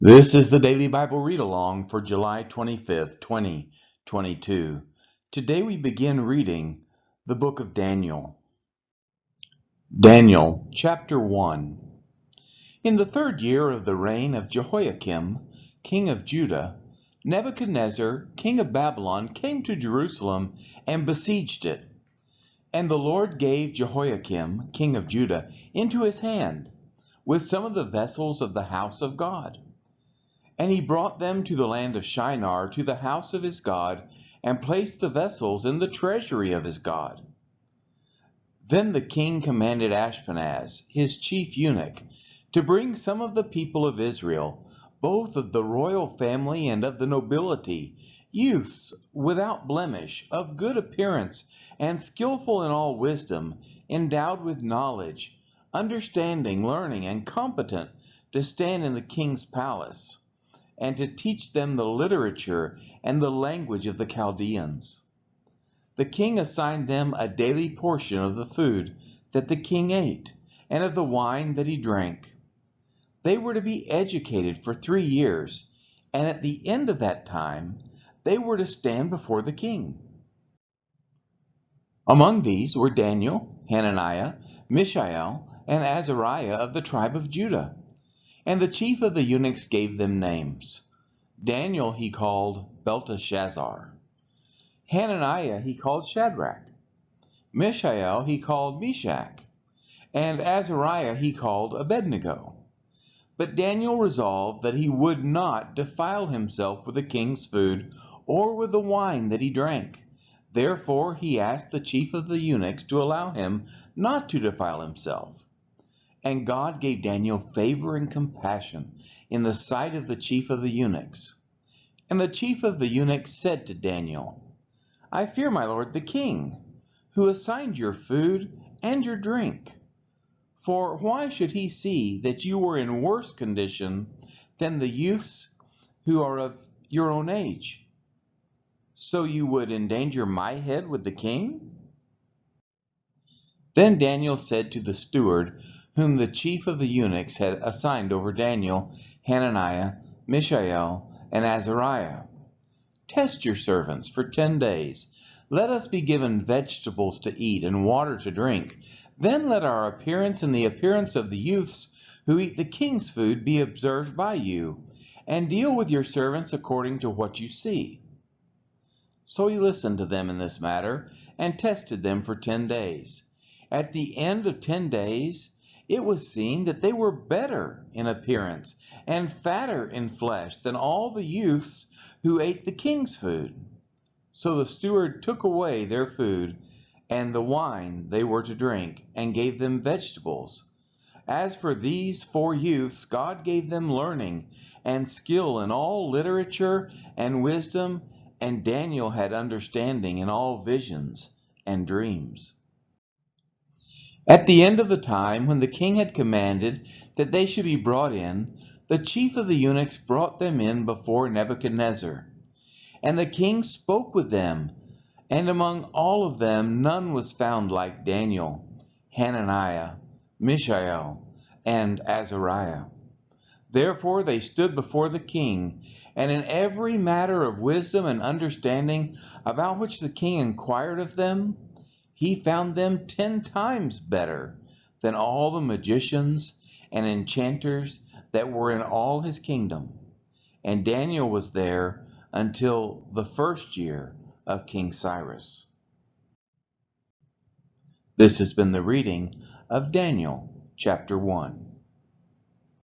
This is the Daily Bible Read Along for July 25th, 2022. Today we begin reading the book of Daniel. Daniel, chapter 1. In the 3rd year of the reign of Jehoiakim, king of Judah, Nebuchadnezzar, king of Babylon, came to Jerusalem and besieged it. And the Lord gave Jehoiakim, king of Judah, into his hand, with some of the vessels of the house of God. And he brought them to the land of Shinar, to the house of his God, and placed the vessels in the treasury of his God. Then the king commanded Ashpenaz, his chief eunuch, to bring some of the people of Israel, both of the royal family and of the nobility, youths without blemish, of good appearance, and skillful in all wisdom, endowed with knowledge, understanding, learning, and competent to stand in the king's palace, and to teach them the literature and the language of the Chaldeans. The king assigned them a daily portion of the food that the king ate, and of the wine that he drank. They were to be educated for 3 years, and at the end of that time they were to stand before the king. Among these were Daniel, Hananiah, Mishael, and Azariah of the tribe of Judah. And the chief of the eunuchs gave them names. Daniel he called Belteshazzar. Hananiah he called Shadrach. Mishael he called Meshach. And Azariah he called Abednego. But Daniel resolved that he would not defile himself with the king's food or with the wine that he drank. Therefore he asked the chief of the eunuchs to allow him not to defile himself. And God gave Daniel favor and compassion in the sight of the chief of the eunuchs. And the chief of the eunuchs said to Daniel, I fear my lord the king, who assigned your food and your drink. For why should he see that you were in worse condition than the youths who are of your own age? So you would endanger my head with the king? Then Daniel said to the steward, whom the chief of the eunuchs had assigned over Daniel, Hananiah, Mishael, and Azariah, Test your servants for 10 days. Let us be given vegetables to eat and water to drink. Then let our appearance and the appearance of the youths who eat the king's food be observed by you, and deal with your servants according to what you see. So he listened to them in this matter, and tested them for 10 days. At the end of 10 days, it was seen that they were better in appearance and fatter in flesh than all the youths who ate the king's food. So the steward took away their food and the wine they were to drink, and gave them vegetables. As for these 4 youths, God gave them learning and skill in all literature and wisdom, and Daniel had understanding in all visions and dreams. At the end of the time, when the king had commanded that they should be brought in, the chief of the eunuchs brought them in before Nebuchadnezzar. And the king spoke with them, and among all of them none was found like Daniel, Hananiah, Mishael, and Azariah. Therefore they stood before the king, and in every matter of wisdom and understanding about which the king inquired of them, he found them 10 times better than all the magicians and enchanters that were in all his kingdom. And Daniel was there until the 1st year of King Cyrus. This has been the reading of Daniel chapter 1.